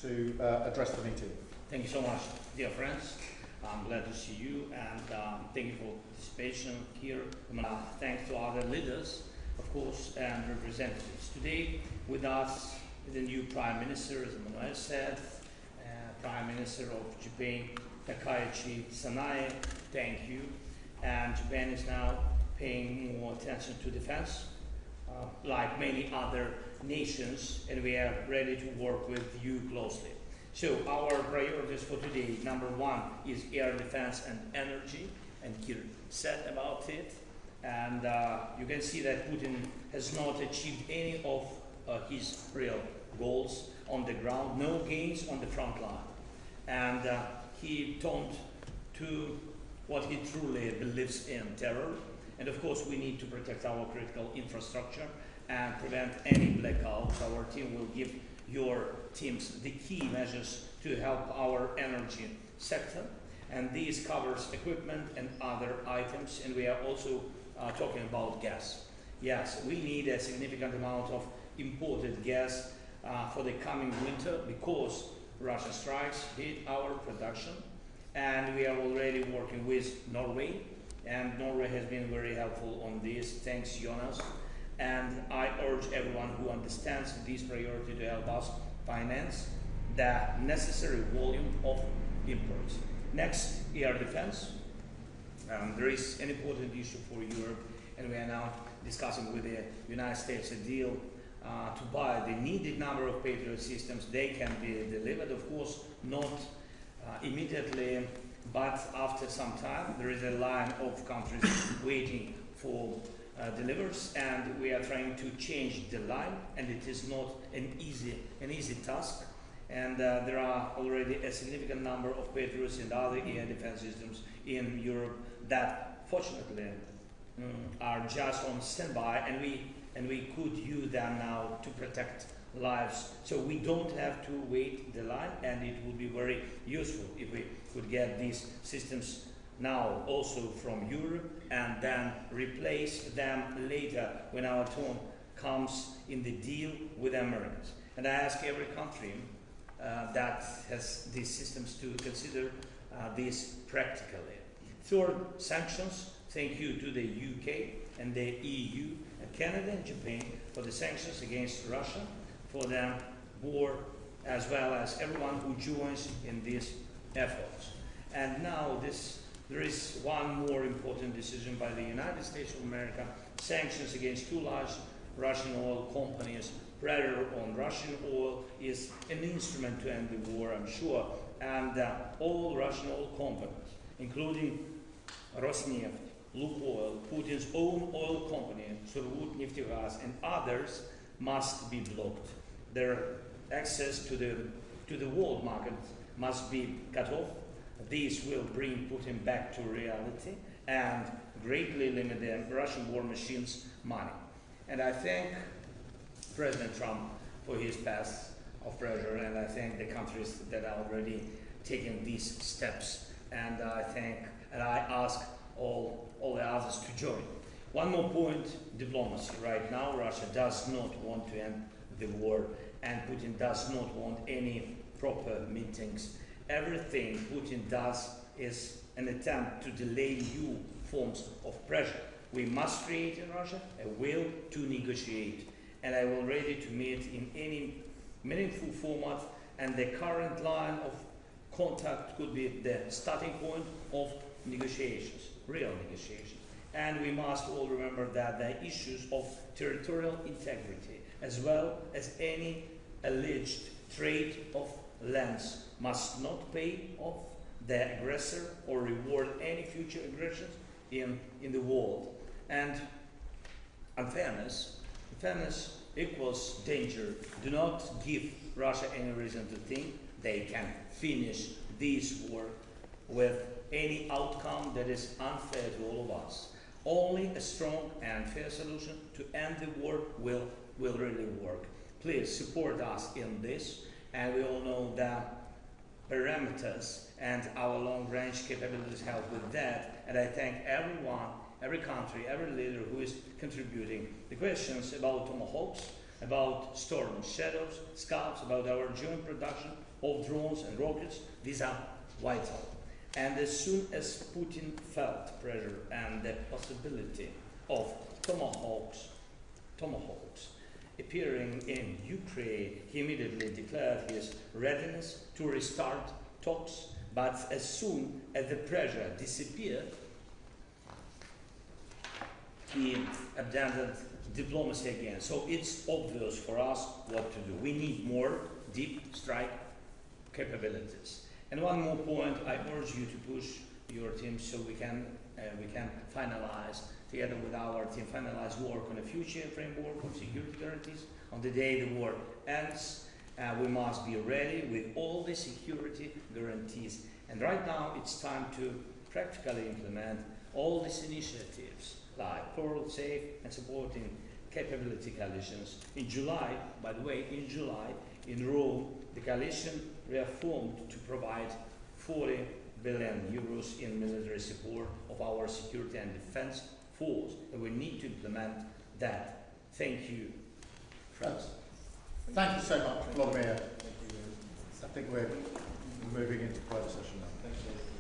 to address the meeting. Thank you so much, dear friends. I'm glad to see you, and thank you for participation here. Thanks to other leaders, of course, and representatives. Today with us is the new Prime Minister, as Emmanuel said, Prime Minister of Japan, Takaichi Sanae. Thank you. And Japan is now paying more attention to defense, like many other nations, and we are ready to work with you closely. So our priorities for today, number one is air defense and energy, and Kir said about it. And you can see that Putin has not achieved any of his real goals on the ground, no gains on the front line. And he turned to what he truly believes in, terror. And of course we need to protect our critical infrastructure and prevent any blackouts. Our team will give your teams the key measures to help our energy sector, and this covers equipment and other items, and we are also talking about gas. Yes, we need a significant amount of imported gas for the coming winter because Russia strikes hit our production, and we are already working with Norway, and Norway has been very helpful on this. Thanks, Jonas. And I urge everyone who understands this priority to help us finance the necessary volume of imports. Next, air defense. There is an important issue for Europe, and we are now discussing with the United States a deal to buy the needed number of Patriot systems. They can be delivered, of course, not immediately, but after some time. There is a line of countries waiting for delivers, and we are trying to change the line, and it is not an easy task. And there are already a significant number of Patriots and other air defense systems in Europe that fortunately are just on standby, and we could use them now to protect lives. So we don't have to wait the line, and it would be very useful if we could get these systems now also from Europe and then replace them later when our turn comes in the deal with the Americans. And I ask every country that has these systems to consider this practically. Third, sanctions. Thank you to the UK and the EU and Canada and Japan for the sanctions against Russia, for the war, as well as everyone who joins in these efforts. And now there is one more important decision by the United States of America. Sanctions against two large Russian oil companies. Pressure on Russian oil is an instrument to end the war, I'm sure. And all Russian oil companies, including Rosneft, Lukoil, Putin's own oil company, Surgutneftegaz, and others, must be blocked. Their access to the world market must be cut off. This will bring Putin back to reality and greatly limit the Russian war machine's money. And I thank President Trump for his path of pressure, and I thank the countries that are already taking these steps. And I ask all the others to join. One more point, diplomacy. Right now, Russia does not want to end the war, and Putin does not want any proper meetings. Everything Putin does is an attempt to delay new forms of pressure. We must create in Russia a will to negotiate, and I will ready to meet in any meaningful format, and the current line of contact could be the starting point of negotiations, real negotiations. And we must all remember that the issues of territorial integrity, as well as any alleged trade of lands, must not pay off the aggressor or reward any future aggressions in the world. And unfairness equals danger. Do not give Russia any reason to think they can finish this war with any outcome that is unfair to all of us. Only a strong and fair solution to end the war will really work. Please support us in this, and we all know that parameters and our long-range capabilities help with that, and I thank everyone, every country, every leader who is contributing. The questions about tomahawks, about Storm Shadows, Scalps, about our joint production of drones and rockets. These are vital. And as soon as Putin felt pressure and the possibility of tomahawks appearing in Ukraine, he immediately declared his readiness to restart talks. But as soon as the pressure disappeared, he abandoned diplomacy again. So it's obvious for us what to do. We need more deep strike capabilities. And one more point, I urge you to push your team so we can finalize, together with our team, finalize work on a future framework of security guarantees. On the day the war ends, we must be ready with all the security guarantees. And right now it's time to practically implement all these initiatives like Pearl, Safe, and supporting capability coalitions. In July, by the way, in Rome, the coalition reaffirmed to provide 40 billion euros in military support of our security and defense force, and we need to implement that. Thank you. Friends. Thank you so much, Volodymyr. I think we're moving into private session now. Thank you.